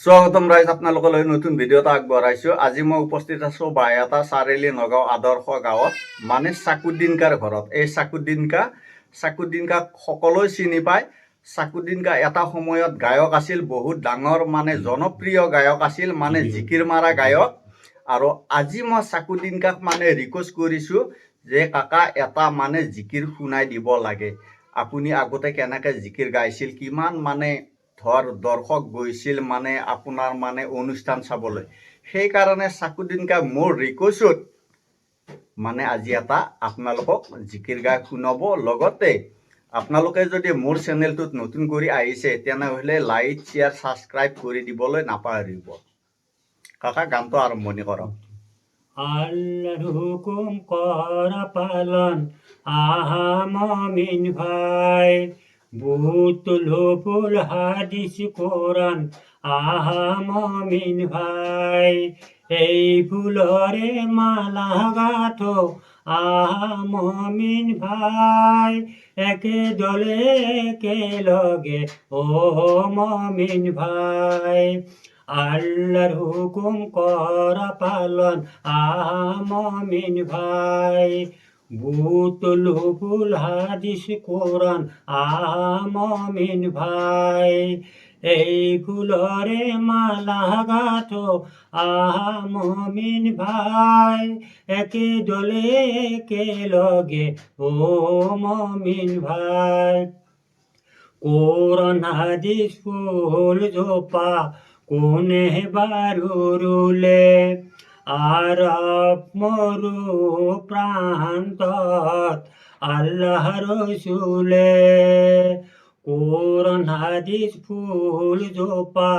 স্বাগতম ৰাইজ, আপোনালোকলৈ নতুন ভিডিঅ' এটা আগবঢ়াইছোঁ। আজি মই উপস্থিত আছোঁ বাইহাটা চাৰিআলি নগাঁও আদৰ্শ গাঁৱত, মানে চাকুদ্দিনকাৰ ঘৰত। এই চাকুদ্দিনকাক সকলোৱে চিনি পায়। চাকুদ্দিনকা এটা সময়ত গায়ক আছিল, বহুত ডাঙৰ মানে জনপ্ৰিয় গায়ক আছিল, মানে জিকিৰ মাৰা গায়ক। আৰু আজি মই চাকুদ্দিনকাক মানে ৰিকুৱেষ্ট কৰিছোঁ যে কাকা এটা মানে জিকিৰ শুনাই দিব লাগে। আপুনি আগতে কেনেকৈ জিকিৰ গাইছিল, কিমান মানে দৰ্শক গৈছিল মানে আপোনাৰ মানে অনুষ্ঠান চাবলৈ। সেইকাৰণে চাকুদ্দিনকা মোৰ ৰিকুৱেষ্টত মানে আজি এটা আপোনালোকক জিকিৰ গাই শুনাব। লগতে আপোনালোকে যদি মোৰ চেনেলটোত নতুন কৰি আহিছে তেনেহ'লে লাইক শ্বেয়াৰ ছাবস্ক্ৰাইব কৰি দিবলৈ নাপাহৰিব। কাকা গানটো আৰম্ভণি কৰক। আল্লাহর হুকুম করা পালন আহা মমিন ভাই, বুতুল ফুল হাদিস কোরআন আহা মমিন ভাই, এই ফুলরে মালা গাথো আহা মমিন ভাই, একে দলে একে লগে ও মমিন ভাই। আল্লাহর হুকুম করা পালন আহা মমিন ভাই, বুতুল ফুল হাদিস কোরআন আহা মমিন ভাই, এই ফুলরে মালা গাথো আহা মমিন ভাই, একে দলে একে লগে ও মমিন ভাই। কোরআন হাদিস ফুল জোপা কোনে বারুরুলে, আরব মরু প্রান্তত আল্লাহ রসুলে। কোরআন হাদিস ফুল জোপা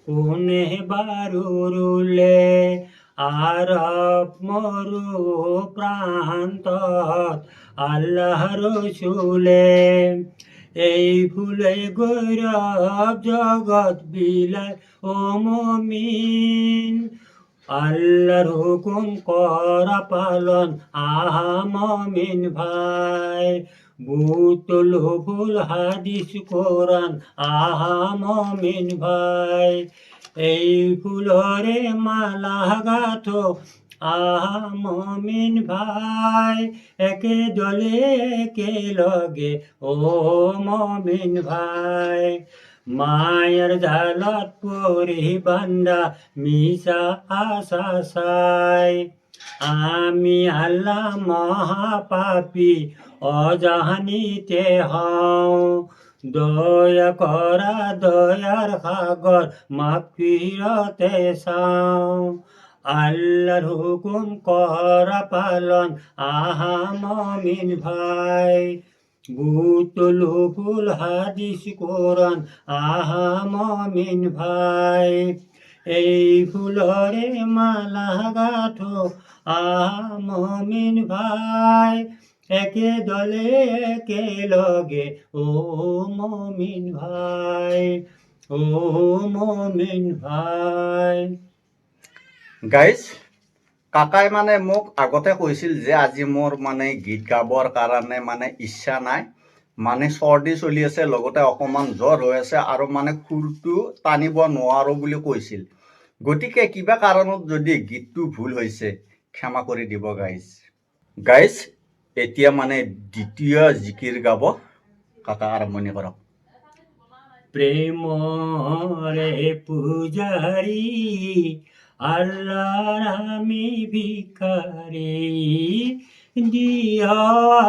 কোনে বারুরুলে, আরব মরু প্রান্তত আল্লাহ রসুলে। এই ফুলে গৌরব জগৎ বিলায় ও মমিন, আল্লাহর হুকুম করা পালন আহা মমিন ভাই, বুতুল ফুল হাদিস কোরআন আহা মমিন ভাই, এই ফুলরে মালা গাথো আহা মমিন ভাই, একে দলে একে লগে ও মমিন ভাই। মায়ের জালত পরি বান্দা মিশা আশা সাই, আমি আল্লাহ মহাপাপী অজানিতে হও, দয়া করা দয়ার সাগর মাগফিরতে চাও। আল্লাহর হুকুম করা পালন আহা মমিন ভাই, বুতুল ফুল হাদিস কোরআন আহা মমিন ভাই, এই ফুলরে মালা গাথো আহা মমিন ভাই, একে দলে একে লগে ও মমিন ভাই, ও মমিন ভাই। গাইজ, কাকাই মানে মোক আগতে কৈছিল যে আজি মোৰ মানে গীত গাবৰ কাৰণে মানে ইচ্ছা নাই, মানে চৰ্দি চলি আছে, লগতে অকণমান জ্বৰ হৈ আছে আৰু মানে সুৰটো টানিব নোৱাৰোঁ বুলি কৈছিল। গতিকে কিবা কাৰণত যদি গীতটো ভুল হৈছে ক্ষমা কৰি দিব গাইজ। এতিয়া মানে দ্বিতীয় জিকিৰ গাব। কাকা আৰম্ভণি কৰক। প্রেমরে পূজারি আল্লাহর আমি ভিখারি, দিয়া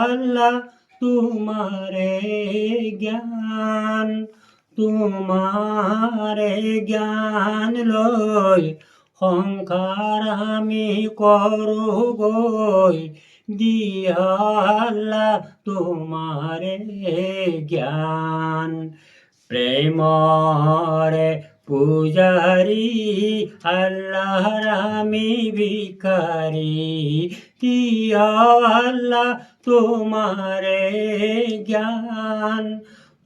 আল্লাহ তোমারে জ্ঞান, তোমারে জ্ঞান লই সংসার আমি করু গই, দিয়া আল্লাহ তোমারে জ্ঞান। প্রেমরে পূজারি আল্লাহর আমি ভিখারি, দিয়া আল্লাহ তোমারে জ্ঞান,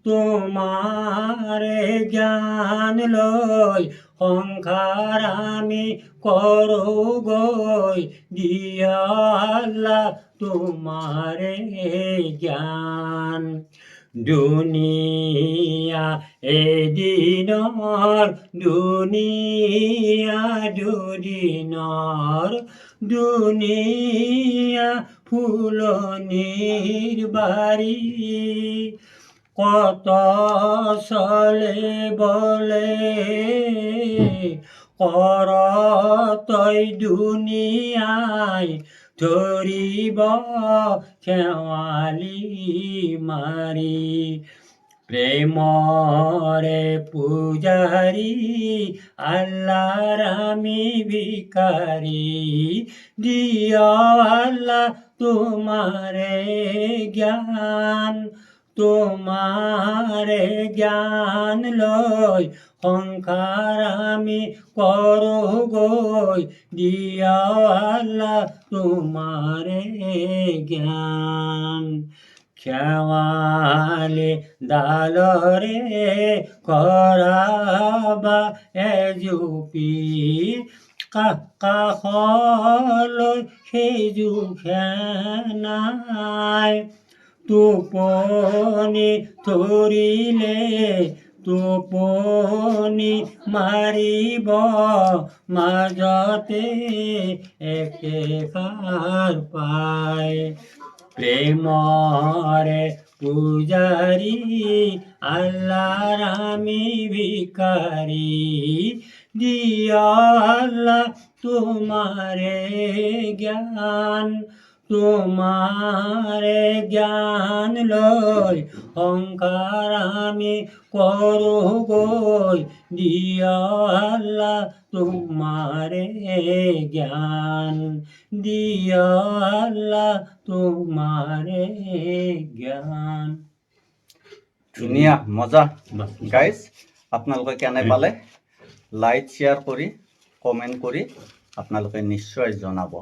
তোমারে জ্ঞান লই সংসার আমি করু গই, দিয়া আল্লাহ তোমারে জ্ঞান। দুনিয়া এদিনৰ দুনিয়া দুদিনৰ দুনিয়া ফুলনিৰ বাৰী কত চলে বলে কৰ তই দুনিয়াই ধৰিব খেৱালি মাৰি প্ৰেমৰে পূজাৰী আল্লাহৰ আমি ভিকাৰী দিয় আল্লাহ তোমাৰে জ্ঞান তোমাৰে জ্ঞান লৈ সংসাৰ আমি কৰোঁ গৈ দিয়া আল্লাহ তোমাৰে জ্ঞান খেৱালি ডালৰে কৰাবা এজুপি কাষলৈ সেই জোখে নাই টোপনি ধৰিলে টোপনি মাৰিব মাজতে একেষাৰ পায় প্ৰেমৰে পূজাৰী আল্লাহৰ আমি ভিকাৰী দিয়া আল্লাহ তোমাৰে জ্ঞান তোমাৰে জ্ঞান লৈ সংসাৰ আমি কৰোঁ গৈ দিয়া আল্লাহ তোমাৰে জ্ঞান দিয়া আল্লাহ তোমাৰে জ্ঞান ধুনীয়া মজা গাইজ আপোনালোকে কেনে পালে লাইক শ্বেয়াৰ কৰি কমেণ্ট কৰি আপোনালোকে নিশ্চয় জনাব।